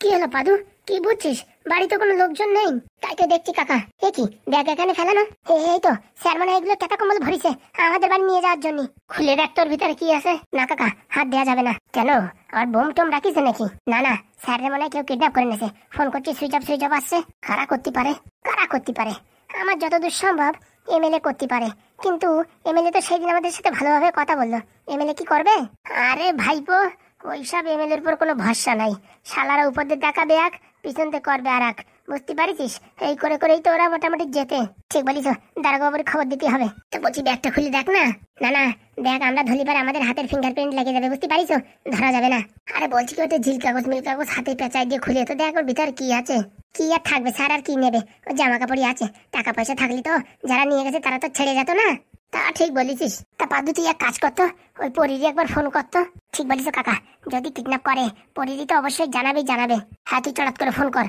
কি হলো পাদু, কি বুঝছিস? বাড়িতে কোনো লোকজন নেই, তাই তো দেখছি কাকা। এ কি ব্যাগ এখানে ফেলানো? এই তো স্যার মানে এগুলো টাকা কম্বল ভরিছে আমাদের বাড়ি নিয়ে যাওয়ার জন্য। খুলে দেখ তোর ভিতরে কি আছে। না কাকা, হাত দেওয়া যাবে না। কেন, আর বোম টোম রাখিস নাকি? না না, স্যারের মনে হয় কেউ কিডন্যাপ করে নেছে। ফোন করছি, সুইচ অফ আসছে। কারা করতে পারে, কারা করতে পারে? আমার যতদূর সম্ভব এমএলএ করতে পারে, কিন্তু এমএলএ তো সেই দিন আমাদের সাথে ভালোভাবে কথা বললো। এমএলএ কি করবে? আরে ভাইপো, ওইসব এমএলএর উপর কোনো ভরসা নাই। শালারা উপর দিয়ে দেখাবে এক, পিছন দিয়ে করবে আর এক। বুঝতে পারিস? এই করে করেই তো ওরা মোটামুটি যেতে। ঠিক বলিস, দারোগাবাবুর খবর দিতে হবে। তো বলছি ব্যাগটা খুলে দেখ না। না না, ব্যাগ আমরা ধরি পারে আমাদের হাতের ফিঙ্গারপ্রিন্ট লেগে যাবে, বুঝতে পারিস? ধরা যাবে না। আরে বলছি কি, ওটা ঝিল কাগজ মিল কাগজ হাতে পেঁচাই দিয়ে খুলে তো দেখ ওর ভিতরে কি আছে। কি আর থাকবে স্যার, আর কি নেবে? ও জামা কাপড়ই আছে। টাকা পয়সা থাকলে তো যারা নিয়ে গেছে তারা তো ছেড়ে যেত না। তা ঠিক বলেছিস। তা পাদু তুই এক কাজ করতো, ওই পরিরি একবার ফোন করতো। ঠিক বলিস কাকা, যদি কিডন্যাপ করে পরিরি তো অবশ্যই জানাবে। হ্যাঁ, তুই চড়াত করে ফোন কর।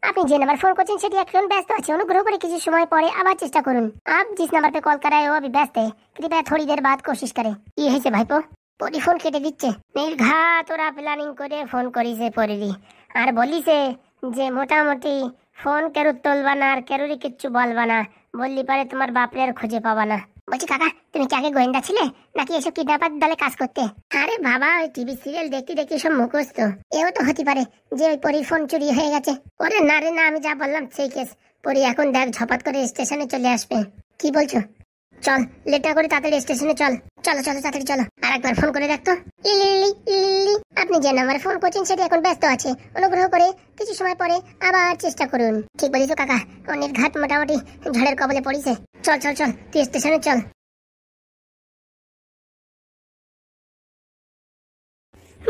আপনি যে নাম্বার ফোন করছেন সেটি এখন ব্যস্ত আছে, অনুগ্রহ করে কিছু সময় পরে আবার চেষ্টা করুন। आप जिस नंबर पे कॉल कर रहे हो अभी व्यस्त है, कृपया थोड़ी देर बाद कोशिश करें। কি হয়েছে ভাইপো? পরি ফোন কেটে দিচ্ছে। নির্ঘাত ওরা প্ল্যানিং করে ফোন করিছে পরিরি, আর বলিছে যে মোটামুটি ফোন কেরু তুলবা না আর কেরুরি কিচ্ছু বলবা না, বললি পারে তোমার বাপের খুঁজে পাবা না। বলছি কাকা, তুমি কি আগে গোয়েন্দা ছিলে নাকি এসব কিডন্যাপার দলে কাজ করতে? আরে বাবা, ওই টিভি সিরিয়াল দেখতে দেখতে সব মুখস্থ। এও তো হতে পারে যে ওই পরির ফোন চুরি হয়ে গেছে। ওরে না রে না, আমি যা বললাম সেই কেস। পরি এখন দেখ ঝপাত করে স্টেশনে চলে আসবে। কি বলছো? চল, লেট না করে তাড়াতাড়ি স্টেশনে চল। চলো চলো তাড়াতাড়ি চলো। আর একবার ফোন করে দেখতো। আপনি যে নাম্বারে ফোন করছেন সেটি এখন ব্যস্ত আছে, অনুগ্রহ করে কিছু সময় পরে আবার চেষ্টা করুন। ঠিক বলিস কাকা, ও নির্ঘাত মোটামুটি ঝড়ের কবলে পড়িছে। চল চল চল, তুই স্টেশনে চল।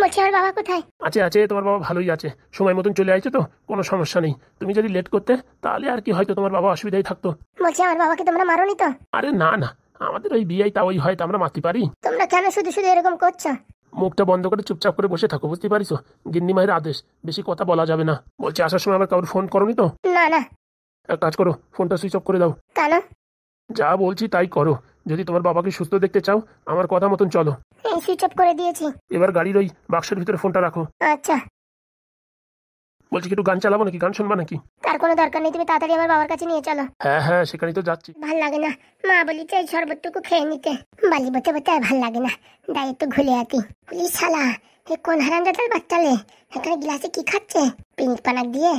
বলছি আমার বাবা কোথায়? আছে আছে, তোমার বাবা ভালোই আছে, সময় মতন চলে আসছে তো, কোনো সমস্যা নেই। তুমি যদি লেট করতে তাহলে আর কি, হয়তো তোমার বাবা অসুবিধায় থাকতো। বলছি আমার বাবাকে তোমরা মারোনি তো? আরে না না, আমাদের ওই বিয়েই তা ওই হয়তো আমরা মারতে পারি। তোমরা কেন শুধু শুধু এরকম করছো? মুখটা বন্ধ করে চুপচাপ করে বসে থাকো, বুঝতে পারিস? গিন্নি মায়ের আদেশ, বেশি কথা বলা যাবে না। বলছি আসার সময় আবার কাউর ফোন করনি তো? না না। এক কাজ করো, ফোনটা সুইচ অফ করে দাও। কেন? যা বলছি তাই করো। যদি তোমার বাবাকে সুস্থ দেখতে চাও আমার কথা মতন চলো। এই সুইচ অফ করে দিয়েছি। এবার গাড়ির ওই বাক্সের ভিতরে ফোনটা রাখো। আচ্ছা। বলছি কি একটু গান চালাবো নাকি, গান শুনবা নাকি? তার কোনো দরকার নেই, তুমি তাড়াতাড়ি আমার বাবার কাছে নিয়ে চলো। হ্যাঁ হ্যাঁ, সেখানেই তো যাচ্ছি। ভাল লাগে না, মা বলিছে এই শরবতটুকু খেয়ে নিতে। বালি বতে বতে আর ভাল লাগে না, তাই একটু ঘুলে আতি। পুলিশ শালা, এ কোন হারামজাদার বাচ্চালে এখানে গ্লাসে কি খাচ্ছে? পিঙ্ক পানাক দিয়ে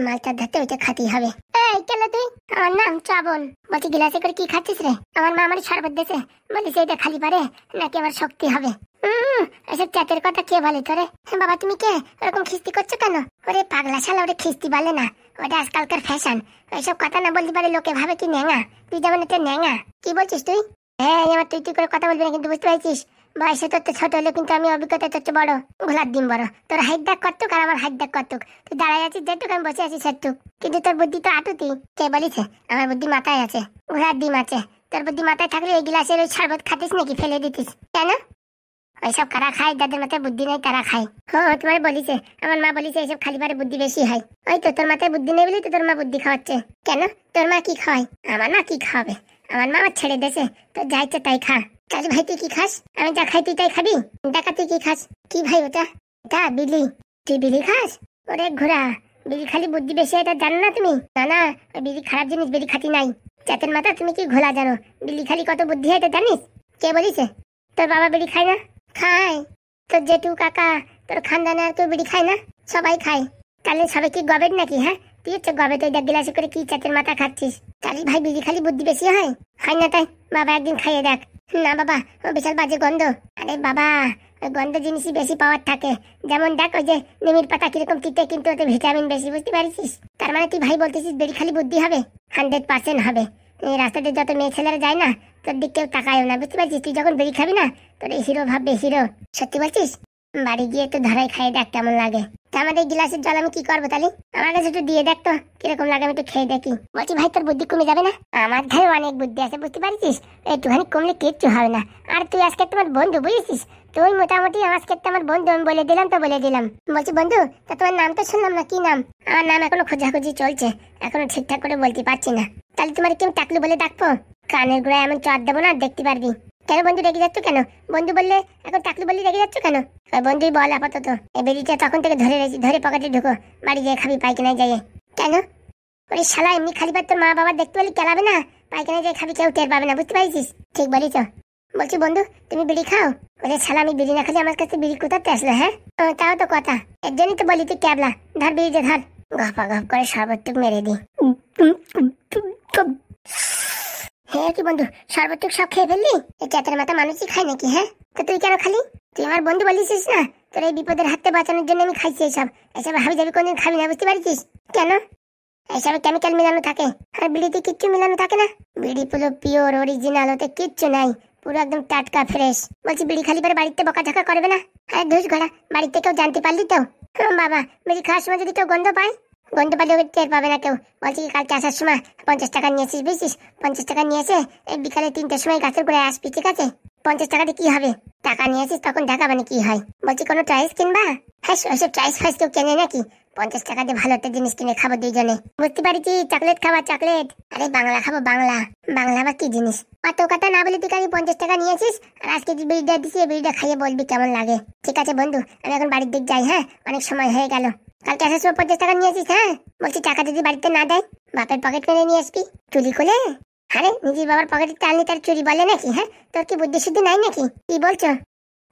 মালটার ধাতে ওইটা খাতেই হবে। এই কেলে তুই? আমার নাম চাবন। বলছি গ্লাসে করে কি খাচ্ছিস রে? আমার মা আমার শরবত দিয়েছে, বলিস এটা খালি পারে নাকি আমার শক্তি হবে? এসব চাটের কথা কে বলে তোরে? বাবা তুমি কে ওরকম খিস্তি করছো কেন? ওরে পাগলা শালা, ওরে খিস্তি বলে না, ওটা আজকালকার ফ্যাশন। ওইসব কথা না বলতে পারে লোকে ভাবে কি ন্যাঙা। তুই যেমন একটা ন্যাঙা। কি বলছিস তুই? হ্যাঁ, আমার তুই তুই করে কথা বলবি না কিন্তু, বুঝতে পারছিস? বয়সে তোর তো ছোট হলে কিন্তু আমি অভিজ্ঞতা তোর বড়, ঘোলার ডিম বড়। তোর হাইট ডাক করতুক আর আমার হাইট ডাক করতুক। তুই দাঁড়াই আছিস যেটুক, আমি বসে আছি সেটুক, কিন্তু তোর বুদ্ধি তো আটুতি। কে বলিছে? আমার বুদ্ধি মাথায় আছে, ঘোলার ডিম আছে। তোর বুদ্ধি মাথায় থাকলে এই গ্লাসের ওই শরবত খাতিস নাকি ফেলে দিতিস কেন? ওইসব কারা খায়? যাদের মাথায় বুদ্ধি নেই তারা খায়। হ্যাঁ, তোমার বলিছে, আমার মা বলিছে এইসব খালি পারে বুদ্ধি বেশি হয়। ওই তো তোর মাথায় বুদ্ধি নেই বলেই তো তোর মা বুদ্ধি খাওয়াচ্ছে। কেন, তোর মা কি খাওয়ায়? আমার মা কি খাওয়াবে? আমার মা আমার ছেড়ে দেশে, তোর যা ইচ্ছে তাই খা। তাহলে ভাই তুই কি খাস? আমি যা খাই তুই তাই খাবি? দেখা তুই কি খাস? কি ভাই ওটা? এটা বিলি। তুই বিলি খাস? ওরে ঘোড়া, বিলি খালি বুদ্ধি বেশি এটা জানো না তুমি? না না, ওই বিলি খারাপ জিনিস, বিলি খাতি নাই। চাতের মাথা, তুমি কি ঘোলা জানো? বিলি খালি কত বুদ্ধি হয় এটা জানিস? কে বলিছে? তোর বাবা বিড়ি খায় না? খায়। তোর জেঠু কাকা, তোর খানদানে আর কেউ বিড়ি খায় না? সবাই খায়। তাহলে সবাই কি গবেট নাকি? হ্যাঁ, তুই হচ্ছে গবেট। ওই গ্লাসে করে কি চাতের মাথা খাচ্ছিস? তাহলে ভাই বিড়ি খালি বুদ্ধি বেশি হয়? হয় না তাই? বাবা একদিন খাইয়ে দেখ। না বাবা, ও বিশাল বাজে গন্ধ। আরে বাবা, ওই গন্ধ জিনিসই বেশি পাওয়ার থাকে। যেমন দেখ ওই যে নিমির পাতা কিরকম তিতে, কিন্তু ওতে ভিটামিন বেশি, বুঝতে পারছিস? তার মানে তুই ভাই বলতেছিস বিড়ি খালি বুদ্ধি হবে? 100% হবে। এই রাস্তাতে যত মেয়ে ছেলেরা যায় না, তোর দিক কেউ তাকায়ও না, বুঝতে পারছিস? তুই যখন বিড়ি খাবি না, তোর এই হিরো ভাববে, হিরো। সত্যি বলছিস? বাড়ি গিয়ে একটু ধরাই খাইয়ে দেখ কেমন লাগে। তা আমাদের গ্লাসের জল আমি কি করবো তাহলে? আমার কাছে একটু দিয়ে দেখ তো কিরকম লাগে, আমি একটু খেয়ে দেখি। বলছি ভাই তোর বুদ্ধি কমে যাবে না? আমার ধারে অনেক বুদ্ধি আছে, বুঝতে পারছিস? একটুখানি কমলে কিচ্ছু হবে না। আর তুই আজকে তোমার বন্ধু, বুঝেছিস? তুই মোটামুটি আজকে আমার বন্ধু, আমি বলে দিলাম তো বলে দিলাম। বলছি বন্ধু, তা তোমার নাম তো শুনলাম না, কি নাম? আমার নাম এখনো খোঁজাখুঁজি চলছে, এখনো ঠিকঠাক করে বলতে পারছি না। তাহলে তোমার কেউ টাকলু বলে ডাকবো? কানের গোড়ায় এমন চট দেবো না, দেখতে পারবি। কেন বন্ধু রেগে যাচ্ছ কেন? বন্ধু বললে এখন টাকলু বললি রেগে যাচ্ছ কেন? বন্ধুই বল আপাতত। এই বেরিটা তখন থেকে ধরে রেখেছি, ধরে পকেটে ঢুকো, বাড়ি যেয়ে খাবি পাইখানায় যাইয়ে। কেন? ওরে শালা, এমনি খালি পাত তোর মা বাবা দেখতে পেলে কেলাবে না? পাইখানায় যাই খাবি, কেউ টের পাবে না, বুঝতে পারছিস? ঠিক বলিস। বলছি বন্ধু তুমি বিড়ি খাও? ওরে শালা, আমি বিড়ি না খালি আমার কাছে বিড়ি কোথাতে আসলো? হ্যাঁ তাও তো কথা, এর জন্যই তো বলি তুই ক্যাবলা। ধর বিড়িটা ধর, গপা গপ করে শরবতটুক মেরে দি। হ্যাঁ কি বন্ধু, শরবতটুক সব খেয়ে ফেললি? এই চাতের মাথা মানুষই খায় নাকি? হ্যাঁ তো তুই কেন খালি? তুই আমার বন্ধু বলিস না, তোর এই বিপদের হাতে বাঁচানোর জন্য আমি খাইছি এইসব। এসব হাবি যাবি কোনদিন খাবি না, বুঝতে পারছিস? কেন? এইসবে কেমিক্যাল মিলানো থাকে, আর বিড়িতে কিচ্ছু মিলানো থাকে না। বিড়ি পুরো পিওর অরিজিনাল, ওতে কিচ্ছু নাই, পুরো একদম টাটকা ফ্রেশ। বলছি বিড়ি খালি পরে বাড়িতে বকাঝকা করবে না? আরে ধুস ঘোড়া, বাড়িতে কেউ জানতে পারলি তো? বাবা, বিড়ি খাওয়ার সময় যদি কেউ গন্ধ পায়, গন্ধ পালে ওকে টের পাবে না কেউ। বলছি কি কালকে আসার সময় 50 টাকা নিয়েছিস, বুঝছিস? 50 টাকা নিয়েছে, এই বিকালে 3টার সময় গাছের গোড়ায় আসবি, ঠিক আছে? 50 টাকাতে কি হবে? টাকা নিয়েছিস তখন দেখা মানে কি হয়। বলছি কোনো চয়েস কিনবা? হ্যাঁ ওইসব চয়েস ফাইস কেউ কেনে নাকি? 50 টাকা দিয়ে ভালো একটা জিনিস কিনে খাবো দুইজনে, বুঝতে পারছি? চকলেট খাবা চকলেট? আরে বাংলা খাবো বাংলা। বাংলা আবার কি জিনিস? অত কথা না বলে তুই কালকে 50 টাকা নিয়েছিস, আর আজকে যে বিড়িটা দিছি এই বিড়িটা খাইয়ে বলবি কেমন লাগে। ঠিক আছে বন্ধু, আমি এখন বাড়ির দিক যাই। হ্যাঁ অনেক সময় হয়ে গেল। কালকে আসার সময় 50 টাকা নিয়েছিস? হ্যাঁ বলছি টাকা যদি বাড়িতে না দেয়, বাপের পকেট মেরে নিয়ে আসবি চুরি করে। আরে নিজের বাবার পকেটে টানলে তার চুরি বলে নাকি? হ্যাঁ তোর কি বুদ্ধি শুদ্ধি নাই নাকি? কি বলছো?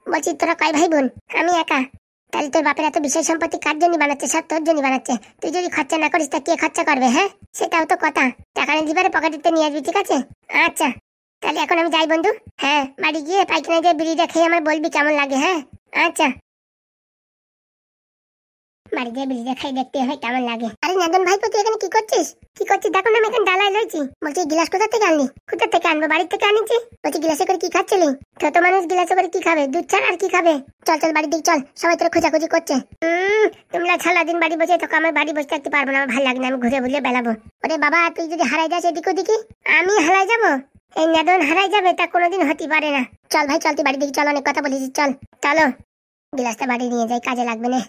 বলছি তোরা কয় ভাই বোন? আমি একা। তাহলে তোর বাপের এত বিষয় সম্পত্তি কার জন্য বানাচ্ছে? সব তোর জন্য বানাচ্ছে। তুই যদি খরচা না করিস তা কে খরচা করবে? হ্যাঁ সেটাও তো কথা। টাকা নিয়ে দিবারে পকেটে নিয়ে আসবি, ঠিক আছে? আচ্ছা তাহলে এখন আমি যাই বন্ধু। হ্যাঁ বাড়ি গিয়ে পাইখানা দিয়ে বিড়িটা খেয়ে আমার বলবি কেমন লাগে। হ্যাঁ আচ্ছা, বাড়ি গিয়ে বিড়িটা খাই দেখতে হয় কেমন লাগে। আরে নাদন ভাই তুই এখানে কি করছিস? কি করছিস দেখো না, আমি এখানে ডালায় রয়েছি। বলছি গিলাস কোথা থেকে আনলি? কোথা থেকে আনবো, বাড়ির থেকে আনিছি। বলছি গিলাসে করে কি খাচ্ছিলি? ছোট মানুষ গিলাসে করে কি খাবে? দুধ ছাড়া আর কি খাবে? চল চল বাড়ির দিক চল, সবাই তোর খোঁজাখুঁজি করছে। তোমরা সারাদিন বাড়ি বসে থাকো, আমার বাড়ি বসে থাকতে পারবো না, আমার ভালো লাগে না, আমি ঘুরে ঘুরে বেড়াবো। ওরে বাবা, তুই যদি হারাই যাস এদিক ওদিকে, আমি হারাই যাবো? এই নাদন হারাই যাবে তা কোনোদিন হতে পারে না। চল ভাই চল, তুই বাড়ির দিকে চল, অনেক কথা বলেছিস, চল চলো গিলাসটা বাড়ি নিয়ে যাই, কাজে লাগবে না।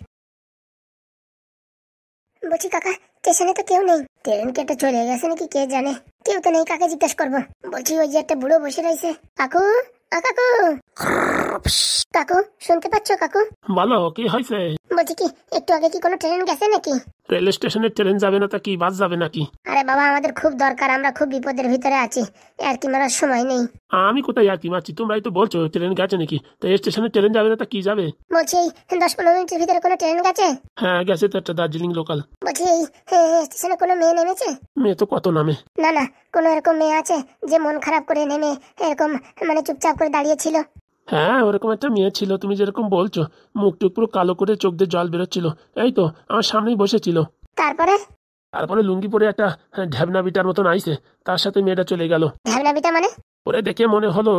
বলছি কাকা, স্টেশনে তো কেউ নেই, ট্রেন কেটে চলে গেছে নাকি কে জানে। কেউ তো নেই, কাকে জিজ্ঞেস করবো? বলছি ওই যে একটা বুড়ো বসে রয়েছে। কাকু, কাকু, কাকু শুনতে পাচ্ছ কাকু? বলো কি হয়েছে? বলছি কি একটু আগে কি কোনো ট্রেন গেছে নাকি? রেল স্টেশনের ট্রেন যাবে না তা কি বাস যাবে নাকি? আরে বাবা, আমাদের খুব দরকার, আমরা খুব বিপদের ভিতরে আছি, আর কি মারার সময় নেই। আমি কোথায় আর কি মারছি? তোমরাই তো বলছো ট্রেন গেছে নাকি, তো স্টেশনের ট্রেন যাবে না তা কি যাবে? বলছি এই 10-15 মিনিটের ভিতরে কোনো ট্রেন গেছে? হ্যাঁ গেছে তো, একটা দার্জিলিং লোকাল। বলছি এই স্টেশনে কোনো মেয়ে নেমেছে? মেয়ে তো কত নামে। না না, কোনো এরকম মেয়ে আছে যে মন খারাপ করে নেমে এরকম মানে চুপচাপ করে দাঁড়িয়েছিল? হ্যাঁ ওরকম একটা মেয়ে ছিল, তুমি যেরকম বলছো, মুখ টুক পুরো কালো করে চোখ দিয়ে জল বেরোচ্ছিল, এই তো আমার সামনেই বসেছিল। তারপরে? তারপরে লুঙ্গি পরে একটা ঢ্যাবনা বিটার মতন আইছে, তার সাথে মেয়েটা চলে গেল। ঢ্যাবনাবিটা মানে? ওরে দেখে মনে হলো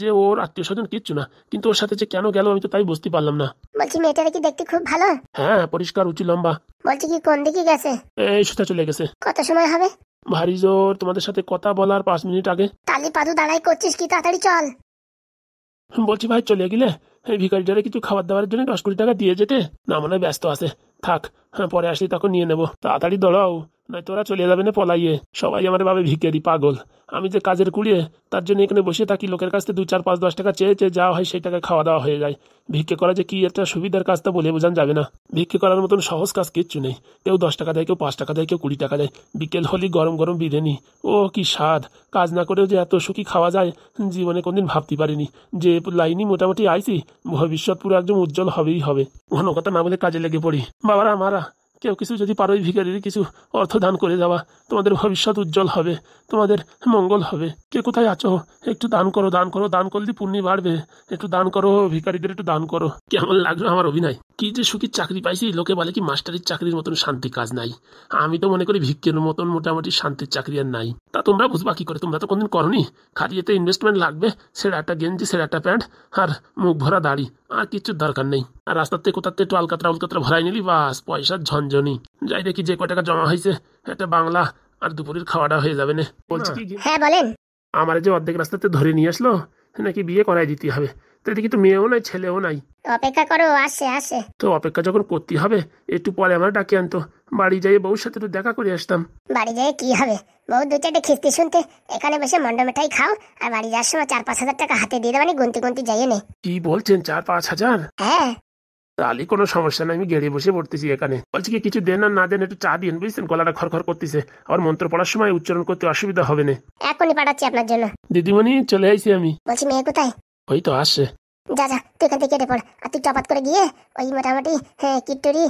যে ওর আত্মীয় স্বজন কিচ্ছু না, কিন্তু ওর সাথে যে কেন গেল আমি তো তাই বুঝতে পারলাম না। বলছি মেয়েটারা কি দেখতে খুব ভালো? হ্যাঁ পরিষ্কার, উঁচু লম্বা। বলছি কি কোন দিকে গেছে? এই সোজা চলে গেছে। কত সময় হবে? ভারী জোর, তোমাদের সাথে কথা বলার 5 মিনিট আগে। তালি পাদু দাঁড়াই করছিস কি, তাড়াতাড়ি চল। বলছি ভাই চলে গেলে এই ভিখারিটারে কিছু খাবার দাবারের জন্য 10-20 টাকা দিয়ে যেতে। না মনে হয় ব্যস্ত আছে, থাক, হ্যাঁ পরে আসলে তখন নিয়ে নেবো। তাড়াতাড়ি দৌড়াও, নয় তোরা চলে যাবে না পলাইয়ে। সবাই আমার ভাবে ভিখারি পাগল, আমি যে কাজের কুড়িয়ে তার জন্য এখানে বসে থাকি, লোকের কাছ থেকে 2, 4, 5, 10 টাকা চেয়ে চেয়ে যাওয়া হয়, সেই টাকা খাওয়া দাওয়া হয়ে যায়। ভিক্ষে করা যে কি একটা সুবিধার কাজ তা বলে বোঝান যাবে না। ভিক্ষে করার মতন সহজ কাজ কিচ্ছু নেই। কেউ 10 টাকা দেয়, কেউ 5 টাকা দেয়, কেউ 20 টাকা দেয়। বিকেল হলি গরম গরম বিরিয়ানি, ও কি স্বাদ! কাজ না করেও যে এত সুখী খাওয়া যায় জীবনে কোনদিন ভাবতে পারিনি। যে লাইনই মোটামুটি আইছি, ভবিষ্যৎ পুরো একদম উজ্জ্বল হবেই হবে। ঘন কথা না বলে কাজে লেগে পড়ি। বাবারা আমারা কেউ কিছু যদি পারো এই ভিখারির কিছু অর্থ দান করে যাওয়া, তোমাদের ভবিষ্যৎ উজ্জ্বল হবে, তোমাদের মঙ্গল হবে। কে কোথায় আছো একটু দান করো, দান করো, দান করলে পুণ্যি বাড়বে। একটু দান করো, ভিখারিদের একটু দান করো। কেমন লাগলো আমার অভিনয়? কি যে সুখী চাকরি পাইছি, লোকে বলে কি মাস্টারির চাকরির মতন শান্তি কাজ নাই। আমি তো মনে করি ভিক্ষের মতন মোটামুটি শান্তির চাকরি আর নাই। তা তোমরা বুঝবা কি করে? তোমরা তো কোনদিন করনি। খালি এতে ইনভেস্টমেন্ট লাগবে, সেটা একটা গেঞ্জি, সেটা একটা প্যান্ট, আর মুখ ভরা দাড়ি, আর কিচ্ছুর দরকার নেই। আর রাস্তাতে কোথাতে একটু আলকাতরা উলকাতরা ভরাই নিলি, বাস পয়সার ঝনঝনি। যাই দেখি যে কয় টাকা জমা হয়েছে, একটা বাংলা আর দুপুরের খাওয়াটা হয়ে যাবে না। বলছি কি, হ্যাঁ বলেন। আমার যে অর্ধেক রাস্তাতে ধরে নিয়ে আসলো, নাকি বিয়ে করাই দিতে হবে। তো এদিকে তো মেয়েও নাই ছেলেও নাই। অপেক্ষা করো, আসে আসে। তো অপেক্ষা যখন করতে হবে একটু পরে আমার ডাকে আনতো, বাড়ি যাই বউর সাথে একটু দেখা করে আসতাম। বাড়ি যেয়ে কি হবে, বউ দু চারটে খিস্তি শুনতে এখানে বসে মন্ড মিঠাই খাও, আর বাড়ি যাওয়ার সময় 4-5 হাজার টাকা হাতে দিয়ে দেবানি, গুনতি গুনতি যাইয়ে নে। কি বলছেন, 4-5 হাজার? হ্যাঁ। তাহলে কোনো সমস্যা নাই, আমি গেড়ে বসে পড়তেছি এখানে। বলছি কি কিছু দেন আর না দেন একটু চা দিন, বুঝছেন গলাটা খড়খড় করতেছে, আর মন্ত্র পড়ার সময় উচ্চারণ করতে অসুবিধা হবে না। এখনই পাঠাচ্ছি আপনার জন্য। দিদিমণি চলে আইছি আমি। বলছি মেয়ে কোথায়? ওই তো আসছে। যা যা, তুই এখান থেকে কেটে পড়, আর তুই চপাত করে গিয়ে ওই মোটামুটি কিট্টুরি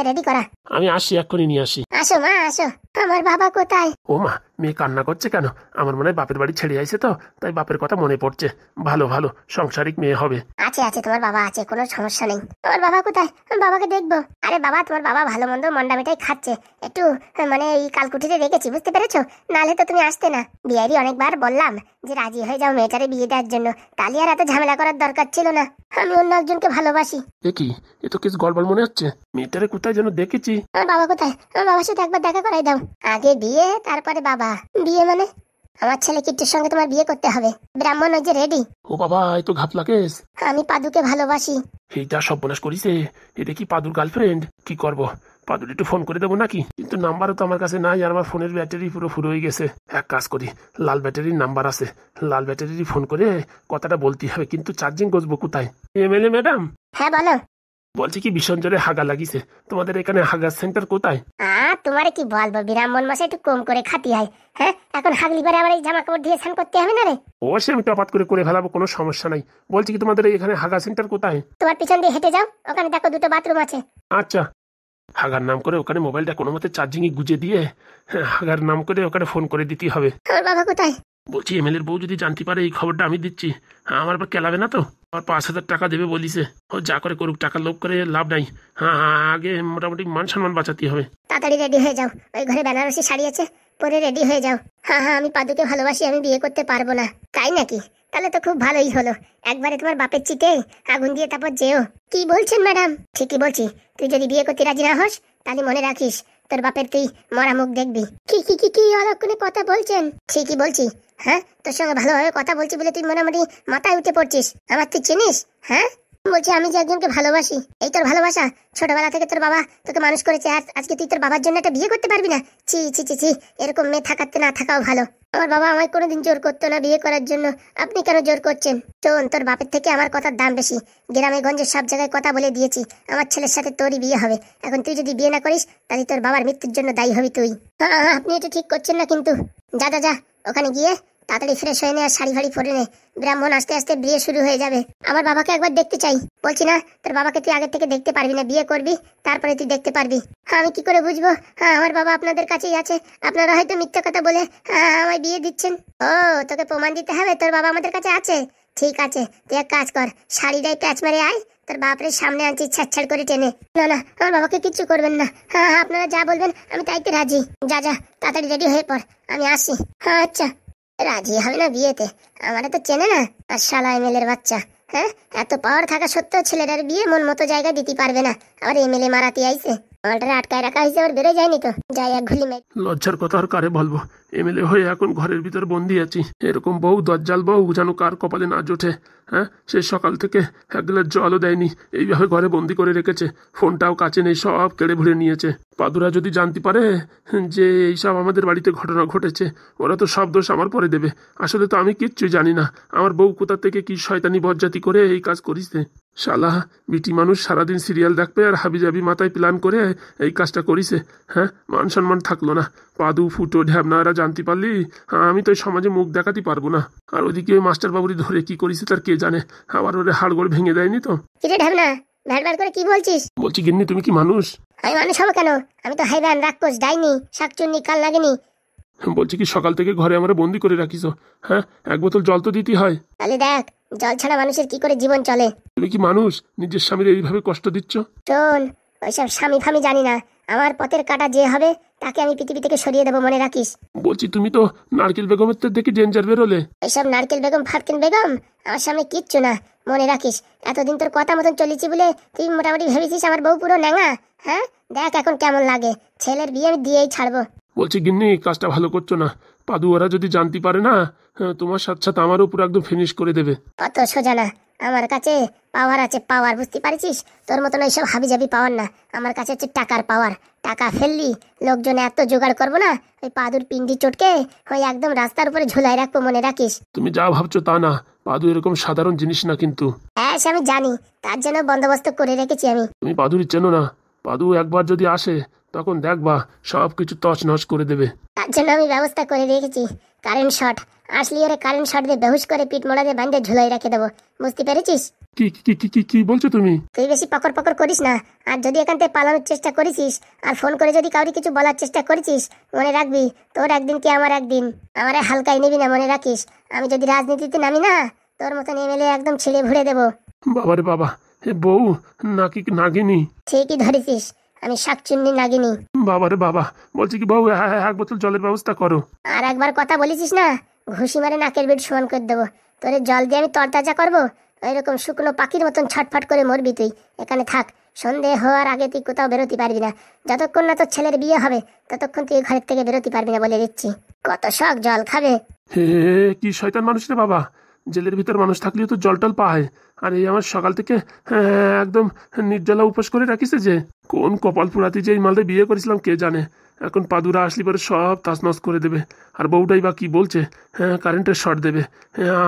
রেডি করা। আমি আসি, এক্ষুনি নিয়ে আসি। আসো মা আসো। আমার বাবা কোথায়? ও মা, মেয়ে কান্না করছে কেন? আমার মনে হয় বাপের বাড়ি ছেড়ে আইছে তো, তাই বাপের কথা মনে পড়ছে। ভালো ভালো সংসারিক মেয়ে হবে। আছে আছে, তোমার বাবা আছে, কোনো সমস্যা নেই। তোমার বাবা কোথায়? আমি বাবাকে দেখবো। আরে বাবা, তোমার বাবা ভালো মন্দ মন্ডা মিঠাই খাচ্ছে, একটু মানে এই কালকুঠিতে রেখেছি, বুঝতে পেরেছো? নাহলে তো তুমি আসতে না। বিয়ারি অনেকবার বললাম যে রাজি হয়ে যাও মেয়েটারে বিয়ে দেওয়ার জন্য, তাহলে আর এত ঝামেলা করার দরকার ছিল না। আমি অন্য একজনকে ভালোবাসি। এ কি, এ তো কিছু গড়বড় মনে হচ্ছে। মেয়েটারে কোথায় যেন দেখেছি। আমার বাবা কোথায়? আমার বাবার সাথে একবার দেখা করাই দাও। আগে বিয়ে তারপরে বাবা। বিয়ে মানে? আমার ছেলে কিট্টুর সঙ্গে তোমার বিয়ে করতে হবে। ব্রাহ্মণ ওই যে রেডি। ও বাবা, এই তো ঘাপলা কেস। আমি পাদুকে ভালোবাসি। এইটা সর্বনাশ করিছে। এটা কি পাদুর গার্লফ্রেন্ড? কি করব, পাদুর একটু ফোন করে দেবো নাকি? কিন্তু নাম্বারও তো আমার কাছে নাই, আর আমার ফোনের ব্যাটারি পুরো ফুরো হয়ে গেছে। এক কাজ করি, লাল ব্যাটারির নাম্বার আছে, লাল ব্যাটারির ফোন করে কথাটা বলতে হবে, কিন্তু চার্জিং গজবো কোথায়? MLA madam. হ্যাঁ বলো। বলছি কি, ভীষণ জোরে হাগা লাগিছে, তোমাদের এখানে হাগার সেন্টার কোথায়? তোমারে কি বলবো, ব্রাহ্মণ মাসে একটু কম করে খাতি হয়। হ্যাঁ, এখন হাগলি পরে আবার এই জামা কাপড় দিয়ে স্নান করতে হবে না রে? অবশ্যই আমি টপাত করে ফেলাবো, কোনো সমস্যা নাই। বলছি কি, তোমাদের এখানে হাগা সেন্টার কোথায়? তোমার পিছন দিয়ে হেঁটে যাও, ওখানে দেখো দুটো বাথরুম আছে। আচ্ছা, হাগার নাম করে ওখানে মোবাইলটা কোনো মতে চার্জিংয়ে গুজে দিয়ে হাগার নাম করে ওখানে ফোন করে দিতে হবে। আমার বাবা কোথায়? বলছি এমএলএর বউ যদি জানতে পারে এই খবরটা আমি দিচ্ছি, আমার আবার কেলাবে না তো? আর 5,000 টাকা দেবে বলিছে। ও যা করে করুক, টাকা লোভ করে লাভ নাই। হ্যাঁ হ্যাঁ, আগে মোটামুটি মান সম্মান বাঁচাতে হবে। তাড়াতাড়ি রেডি হয়ে যাও, ওই ঘরে বেনারসি শাড়ি আছে, পরে রেডি হয়ে যাও। হ্যাঁ হ্যাঁ, আমি পাদুকে ভালোবাসি, আমি বিয়ে করতে পারবো না। তাই নাকি? তাহলে তো খুব ভালোই হলো, একবারে তোমার বাপের চিটে আগুন দিয়ে তারপর যেও। কি বলছেন ম্যাডাম? ঠিকই বলছি, তুই যদি বিয়ে করতে রাজি না হস, তাহলে মনে রাখিস তোর বাপের তুই মরা মুখ দেখবি। কি কি কি কি অলক্ষণে কথা বলছেন? ঠিকই বলছি। হ্যাঁ, তোর সঙ্গে ভালোভাবে কথা বলছি বলে তুই মোটামুটি মাথায় উঠে পড়ছিস। আমার তুই চিনিস? হ্যাঁ বলছি, আমি যে একজনকে ভালোবাসি। এই তোর ভালোবাসা? ছোটবেলা থেকে তোর বাবা তোকে মানুষ করেছে, আর আজকে তুই তোর বাবার জন্য একটা বিয়ে করতে পারবি না? ছি ছি ছি ছি, এরকম মেয়ে থাকাতে না থাকাও ভালো। আমার বাবা আমায় কোনোদিন জোর করতো না বিয়ে করার জন্য, আপনি কেন জোর করছেন? শোন, তোর বাপের থেকে আমার কথার দাম বেশি। গ্রামে গঞ্জে সব জায়গায় কথা বলে দিয়েছি, আমার ছেলের সাথে তোরই বিয়ে হবে। এখন তুই যদি বিয়ে না করিস, তাহলে তোর বাবার মৃত্যুর জন্য দায়ী হবি তুই। হ্যাঁ হ্যাঁ, আপনি এটা ঠিক করছেন না কিন্তু। যা যা যা, ওখানে গিয়ে তাড়াতাড়ি ফ্রেশ হয়ে নে আর শাড়ি ফাড়ি পরে নে, ব্রাহ্মণ আস্তে আস্তে বিয়ে শুরু হয়ে যাবে। আমার বাবাকে একবার দেখতে চাই। বলছি না, তোর বাবাকে তুই আগে থেকে দেখতে পারবি না, বিয়ে করবি তারপরে তুই দেখতে পারবি। আমি কি করে বুঝবো? হ্যাঁ, আমার বাবা আপনাদের কাছেই আছে, আপনারা হয়তো মিথ্যা কথা বলে আমায় বিয়ে দিচ্ছেন। ও, তোকে প্রমাণ দিতে হবে তোর বাবা আমাদের কাছে আছে? ঠিক আছে, তুই এক কাজ কর, শাড়িটাই প্যাচ মেরে আয়, তোর বাপের সামনে আনছি ছাড় করে টেনে। না না, আমার বাবাকে কিচ্ছু করবেন না। হ্যাঁ, আপনারা যা বলবেন আমি তাইতে রাজি। যা যা, তাড়াতাড়ি রেডি হয়ে পড়, আমি আসি। হ্যাঁ আচ্ছা। রাজি হবে না বিয়েতে? আমারে তো চেনে না, আর শালা এমএলএর বাচ্চা। হ্যাঁ, এত পাওয়ার থাকা সত্ত্বেও ছেলেটার বিয়ে মন মতো জায়গায় দিতে পারবে না, আবার এমএলএ মারাতে আইছে। আমারটা আটকায় রাখা হয়েছে, আবার বেরোয় যায়নি তো, যাই এক ঘুলি মেরে। লজ্জার কথা আর কারে বলবো, এমএলএ হয়ে এখন ঘরের ভিতর বন্দি আছি। এরকম বউ, দজ্জাল বউ যেন কার কপালে না জোটে। হ্যাঁ, সে সকাল থেকে এক গ্লাস জলও দেয়নি, এইভাবে ঘরে বন্দি করে রেখেছে। ফোনটাও কাছে নেই, সব কেড়ে ভুড়ে নিয়েছে। পাদুরা যদি জানতে পারে যে এইসব আমাদের বাড়িতে ঘটনা ঘটেছে, ওরা তো সব দোষ আমার পরে দেবে। আসলে তো আমি কিচ্ছুই জানি না, আমার বউ কোথা থেকে কি শয়তানি বজ্জাতি করে এই কাজ করিছে। শালা বিটি মানুষ সারাদিন সিরিয়াল দেখবে আর হাবিজাবি মাথায় প্ল্যান করে এই কাজটা করিছে। হ্যাঁ, মান সম্মান থাকলো না। পাদু, ফুটো, ঢ্যাবনা এরা জানতে পারলি আমি তো এই সমাজে মুখ দেখাতে পারবো না। আর ওদিকে ওই মাস্টার বাবুরি ধরে কি করিছে তার কে জানে, আবার ওরে হাড়গোড় ভেঙে দেয়নি তো? কিরে ঢ্যাবনা, ভ্যাট করে কি বলছিস? বলছি গিন্নি, তুমি কি মানুষ? আমি মানুষ হবো কেন? আমি তো হাইবান, রাক্ষস, ডাইনি, শাকচুন্নি, কাল লাগেনি। বলছি কি, সকাল থেকে ঘরে আমরা বন্দি করে রাখিস? হ্যাঁ, এক বোতল জল তো দিতে হয়। তাহলে দেখ, জল ছাড়া মানুষের কি করে জীবন চলে? তুমি কি মানুষ? নিজের স্বামীর এইভাবে কষ্ট দিচ্ছ? শোন, ওইসব স্বামী ফামি জানি না, আমার পথের কাটা যে হবে তাকে আমি পৃথিবী থেকে সরিয়ে দেবো, মনে রাখিস। বলছি তুমি তো নারকেল বেগমের তো দেখি ডেঞ্জার বেরোলে। ওইসব নারকেল বেগম ফারকেল বেগম আমার সামনে কিচ্ছু না, মনে রাখিস। এতদিন তোর কথা মতন চলেছি বলে তুই মোটামুটি ভেবেছিস আমার বউ পুরো ন্যাঙা। হ্যাঁ, দেখ এখন কেমন লাগে, ছেলের বিয়ে আমি দিয়েই ছাড়বো। বলছি গিন্নি, কাজটা ভালো করছো না। পাদু ওরা যদি জানতে পারে না, তোমার সাথে সাথে আমারও পুরো একদম ফিনিশ করে দেবে। অত সোজা না, আমার কাছে পাওয়ার আছে, পাওয়ার, বুঝতে পারছিস? তোর মতন ওইসব হাবিজাবি পাওয়ার না, আমার কাছে হচ্ছে টাকার পাওয়ার। টাকা ফেললি লোকজন এত জোগাড় করবো না, ওই পাদুর পিন্ডি চটকে ওই একদম রাস্তার উপরে ঝুলাই রাখবো, মনে রাখিস। তুমি যা ভাবছো তা না, পাদু এরকম সাধারণ জিনিস না কিন্তু। হ্যাঁ সে আমি জানি, তার জন্য বন্দোবস্ত করে রেখেছি আমি। তুমি পাদুরি চেনো না, পাদু একবার যদি আসে তখন দেখবা সব কিছু তছনছ করে দেবে। তার জন্য আমি ব্যবস্থা করে রেখেছি, কারেন্ট শট আসলি ওরে কারেন্ট শট দিয়ে বেহুশ করে পিঠ মোড়া দিয়ে বান্ধে ঝুলাই রেখে দেবো, বুঝতে পেরেছিস? কি কি কি কি কি বলছো তুমি? তুই বেশি পকর পকর করিস না, আর যদি এখান থেকে পালানোর চেষ্টা করেছিস আর ফোন করে যদি কাউরি কিছু বলার চেষ্টা করেছিস, মনে রাখবি তোর একদিন কি আমার একদিন। আমারে হালকাই নিবি না, মনে রাখিস। আমি যদি রাজনীতিতে নামি না, তোর মতন এমএলএ একদম ছিঁড়ে ভুড়ে দেবো। বাবারে বাবা, এ বউ নাকি নাগিনি? ঠিকই ধরেছিস, আমি শাকচুন্নি নাগিনি। বাবারে বাবা, বলছি কি বউ, এক বোতল জলের ব্যবস্থা করো। আর একবার কথা বলেছিস না, ঘুষি মারে নাকের বেড সমান করে দেবো। তোরে জল দিয়ে আমি তরতাজা করবো, ওইরকম শুকনো পাখির মতন ছটফট করে মরবি তুই। এখানে থাক, সন্ধে হওয়ার আগে তুই কোথাও বেরোতে পারবি না। যতক্ষণ না তোর ছেলের বিয়ে হবে ততক্ষণ তুই ঘরের থেকে বেরোতে পারবি না, বলে দিচ্ছি। কত শখ জল খাবে। হে কি শয়তান মানুষ রে বাবা, জেলের ভিতর মানুষ থাকলেও তো জল টল পায়, আর এই আমার সকাল থেকে একদম নির্জলা উপোস করে রাখিছে। যে কোন কপাল পুরাতি যে এই মালদে বিয়ে করেছিলাম কে জানে। এখন পাদুরা আসলি পরে সব তাসনস করে দেবে, আর বউটাই বা কি বলছে, কারেন্টের শর্ট দেবে।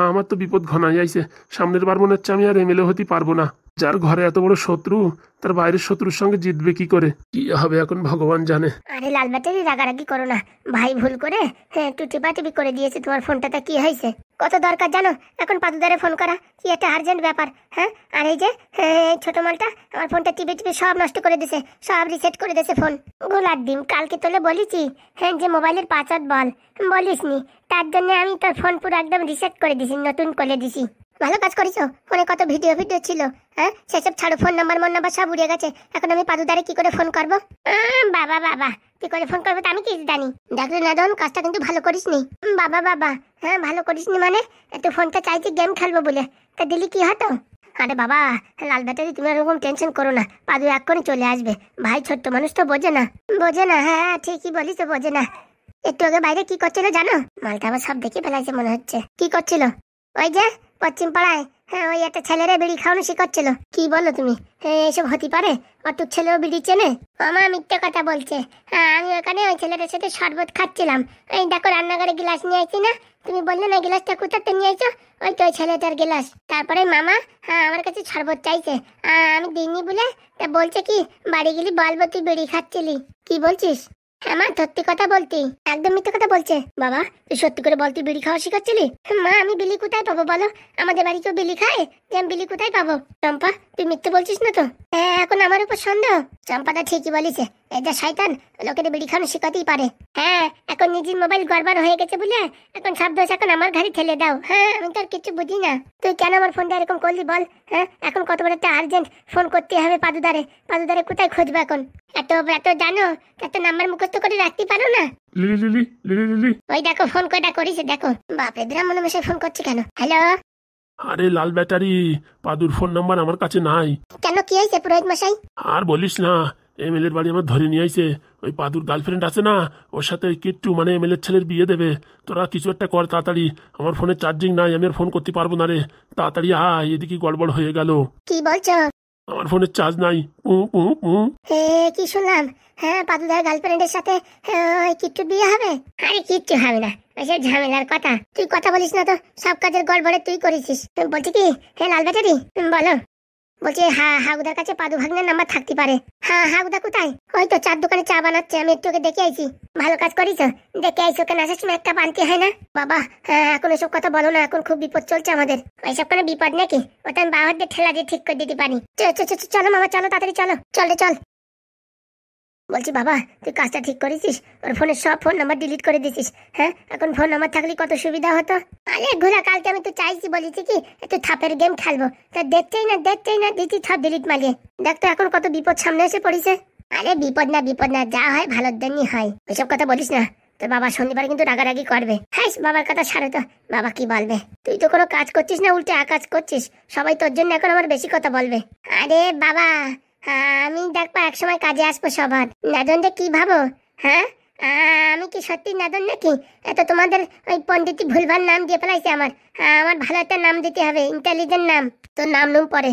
আমার তো বিপদ ঘনাই আইছে। সামনের বার মনে হচ্ছে আমি আর এমএলএ হতে পারবো না। যার ঘরে এত বড় শত্রু, তার বাইরের শত্রুর সঙ্গে জিতবে কি করে, কি হবে এখন ভগবান জানে। আরে লাল ব্যাটারি রাগারাগি করো না, ভাই ভুল করে একটু টিপাটিপি করে দিয়েছে তোমার ফোনটাতে। কি হয়েছে? কত দরকার জানো এখন পাদুদারে ফোন করা, কি একটা আর্জেন্ট ব্যাপার। হ্যাঁ, আর এই যে এই ছোট মালটা আমার ফোনটা টিপে টিপে সব নষ্ট করে দিছে, সব রিসেট করে দিছে ফোন। গোলার ডিম, কালকে তোলে বলেছি হ্যাঁ যে মোবাইলের পাসওয়ার্ড বল, বলিসনি। তার জন্য আমি তোর ফোন পুরো একদম রিসেট করে দিছি, নতুন করে দিছি। ভালো কাজ করেছো, ফোনে কত ভিডিও ছিল। হ্যাঁ সেসব ছাড়ো, ফোন নাম্বার সব উড়ে গেছে। এখন আমি পাদুদারে কি করে ফোন করবো? বাবা বাবা, কি করে ফোন করবো তা আমি কি জানি। ডাকলে না দন, কাজটা কিন্তু ভালো করিসনি। বাবা বাবা, হ্যাঁ ভালো করিসনি মানে? একটু ফোনটা চাইছি গেম খেলবো বলে, তা দিলি কি হতো? আরে বাবা লাল ব্যাটারি, তুমি এরকম টেনশন করো না, পাদু এক্ষুনি চলে আসবে। ভাই ছোট্ট মানুষ তো বোঝে না, বোঝে না। হ্যাঁ ঠিকই বলিস, বোঝে না। একটু আগে বাইরে কি করছিল জানো? মালটা আবার সব দেখে ফেলাইছে মনে হচ্ছে। কি করছিল? ওই যে পশ্চিম পাড়ায়, হ্যাঁ ওই একটা ছেলেরে বিড়ি খাওয়ানো শিখাচ্ছিল। কি বলো তুমি? হ্যাঁ এসব হতে পারে? অটুক ছেলেও বিড়ি চেনে? আমার মিথ্যে কথা বলছে। হ্যাঁ আমি ওখানে ওই ছেলেটার সাথে শরবত খাচ্ছিলাম। এই দেখো রান্নাঘরে গ্লাস নিয়ে আইছি না, তুমি বললে না গ্লাসটা কোথাতে নিয়ে আইছো? ওই তো ওই ছেলেটার গ্লাস। তারপরে মামা হ্যাঁ আমার কাছে শরবত চাইছে, আমি দিইনি বলে তা বলছে কি বাড়ি গেলি বলবো তুই বিড়ি খাচ্ছিলি। কি বলছিস? হ্যাঁ মা সত্যি কথা বলতি, একদম মিথ্যে কথা বলছে। বাবা তুই সত্যি করে বলতি বিড়ি খাওয়া শিখাচ্ছিলি? মা আমি বিলি কোথায় পাবো বলো? আমাদের বাড়ি কেউ বিলি খায়? যে আমি বিলি কোথায় পাবো? চম্পা তুই মিথ্যে বলছিস না তো? হ্যাঁ এখন আমার উপর সন্দেহ? চম্পাটা ঠিকই বলিছে, এই যে শয়তান লোকের বিড়ি খাওয়ানো শিখাতেই পারে। হ্যাঁ এখন নিজের মোবাইল গড়বড় হয়ে গেছে বলে এখন সব দোষ এখন আমার ঘরে ঠেলে দাও। হ্যাঁ আমি তো আর কিছু বুঝি না। তুই কেন আমার ফোনটা এরকম করলি বল? হ্যাঁ এখন কত বড় একটা আর্জেন্ট ফোন করতে হবে পাদুদারে। পাদুদারে কোথায় খুঁজবো এখন? এত এত জানো, এত নাম্বার মুখস্থ করে রাখতে পারো না? লিলি লিলি লিলি লিলি, ওই দেখো ফোন কয়টা করিস দেখো। বাপরে ব্রাহ্মণ মশাই ফোন করছে কেন? হ্যালো। আরে লাল ব্যাটারি, পাদুর ফোন নাম্বার আমার কাছে নাই। কেন কি হয়েছে পুরোহিত মশাই? আর বলিস না, এমএলএর বাড়ি আমার ধরে নিয়ে আইছে। ওই পাদুর গার্লফ্রেন্ড আছে না, ওর সাথে ওই কিট্টু মানে এমএলএর ছেলের বিয়ে দেবে। তোরা কিছু একটা কর তাড়াতাড়ি, আমার ফোনে চার্জিং নাই, আমি আর ফোন করতে পারবো না রে। তাড়াতাড়ি আয়, এদিকে গড়বড় হয়ে গেল। কি বলছো? আমার ফোনের চার্জ নাই। হে কি শুনলাম? হ্যাঁ পাদুদার গার্লফ্রেন্ডের সাথে ওই কিট্টু বিয়ে হবে? আরে কিচ্ছু হবে না, ওইসব ঝামেলার কথা। তুই কথা বলিস না তো, সব কাজের গড়বড়ে তুই করেছিস। বলছি কি হ্যাঁ লাল ব্যাটারি বলো। বলছি হাগুদার কাছে পাদু ভাগ্নের নাম্বার থাকতে পারে। হ্যাঁ হাগুদা কোথায়? ওই তো চার দোকানে চা বানাচ্ছে, আমি একটু ওকে দেখে আইছি। ভালো কাজ করিস, দেখে আইসি। ওকে আসার সময় একটা বানতে হয় না? বাবা হ্যাঁ এখন এসব কথা বলো না, এখন খুব বিপদ চলছে আমাদের। ওইসব কোনো বিপদ নাকি? ওটা আমি বাবার দিয়ে ঠেলা দিয়ে ঠিক করে দিতে পারি। চলো মামা চলো, তাড়াতাড়ি চলো, চল। বলছি বাবা তুই কাজটা ঠিক করেছিস? ওর ফোনের সব ফোন নাম্বার ডিলিট করে দিছিস। হ্যাঁ এখন ফোন নাম্বার থাকলে কত সুবিধা হতো। আরে ঘোরা কালকে আমি তো চাইছি, বলেছি কি একটু থাপের গেম খেলবো, তা দেখতেই না দিচ্ছি থাপ ডিলিট মারিয়ে। দেখ তো এখন কত বিপদ সামনে এসে পড়িছে। আরে বিপদ না, যা হয় ভালোর জন্যই হয়। ওইসব কথা বলিস না, তোর বাবা শনিবার কিন্তু রাগারাগি করবে। হ্যাঁ বাবার কথা ছাড়ো তো, বাবা কি বলবে? তুই তো কোনো কাজ করছিস না, উল্টে আকাজ করছিস। সবাই তোর জন্য এখন আমার বেশি কথা বলবে। আরে বাবা আমি দেখবো একসময় কাজে আসবো সবার। নাদনটা কি ভাবো? হ্যাঁ আমি কি সত্যি নাদন নাকি? এত তোমাদের ওই পণ্ডিতই ভুলভাল নাম দিয়ে ফেলাইছে আমার। আমার ভালো একটা নাম দিতে হবে, ইন্টেলিজেন্ট নাম। তোর নাম নুম পরে,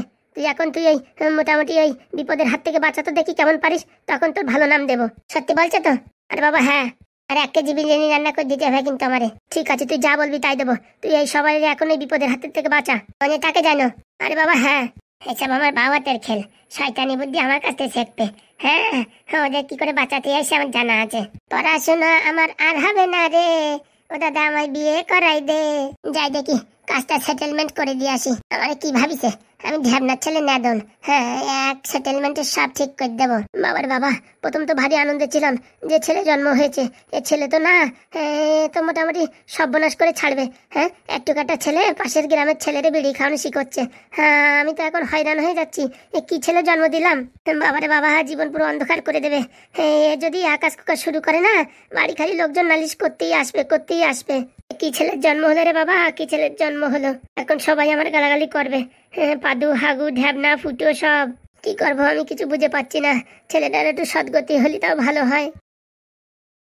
তুই এই মোটামুটি ওই বিপদের হাত থেকে বাঁচাতে দেখি কেমন পারিস, তখন তোর ভালো নাম দেবো। সত্যি বলছো তো? আরে বাবা হ্যাঁ, আর 1 কেজি বিরিয়ানি রান্না করে দিতে হবে কিন্তু আমারে। ঠিক আছে, তুই যা বলবি তাই দেবো। তুই এই সবাই এখন এই বিপদের হাতের থেকে বাঁচা, মানে তাকে জানো। আরে বাবা হ্যাঁ, এসব আমার বাবাতের খেল, শয়তানি বুদ্ধি আমার কাছ থেকে শিখবে। হ্যাঁ, ওদের কি করে বাঁচাতে আসে আমার জানা আছে। পড়াশোনা আমার আর হবে না রে, ও দাদা আমায় বিয়ে করাই দে। যাই দেখি কাজটা সেটেলমেন্ট করে দিয়ে আসি। আমার কি ভাবিছে আমি ঢ্যাবনার ছেলে নাদন? হ্যাঁ, এক সেটেলমেন্টে সব ঠিক করে দেবো। বাবার বাবা, প্রথম তো ভারী আনন্দে ছিলাম যে ছেলে জন্ম হয়েছে। এ ছেলে তো না, তো মোটামুটি সর্বনাশ করে ছাড়বে। হ্যাঁ, একটু কাটা ছেলে পাশের গ্রামের ছেলেরে বিড়ি খাওয়ানো শিখচ্ছে। হ্যাঁ, আমি তো এখন হয়রান হয়ে যাচ্ছি। এ কি ছেলে জন্ম দিলাম? বাবারে বাবা, জীবন পুরো অন্ধকার করে দেবে। এ যদি আকাশ কুকাশ শুরু করে না, বাড়ি খালি লোকজন নালিশ করতেই আসবে, করতেই আসবে। কি ছেলের জন্ম হলো রে বাবা, কি ছেলের জন্ম হলো। এখন সবাই আমার গালাগালি করবে। পাদু, হাগু, ঢ্যাবনা, ফুটো সব। কি করবো আমি কিছু বুঝে পাচ্ছি না। ছেলেটার একটু সদ্গতি হলে তাও ভালো হয়।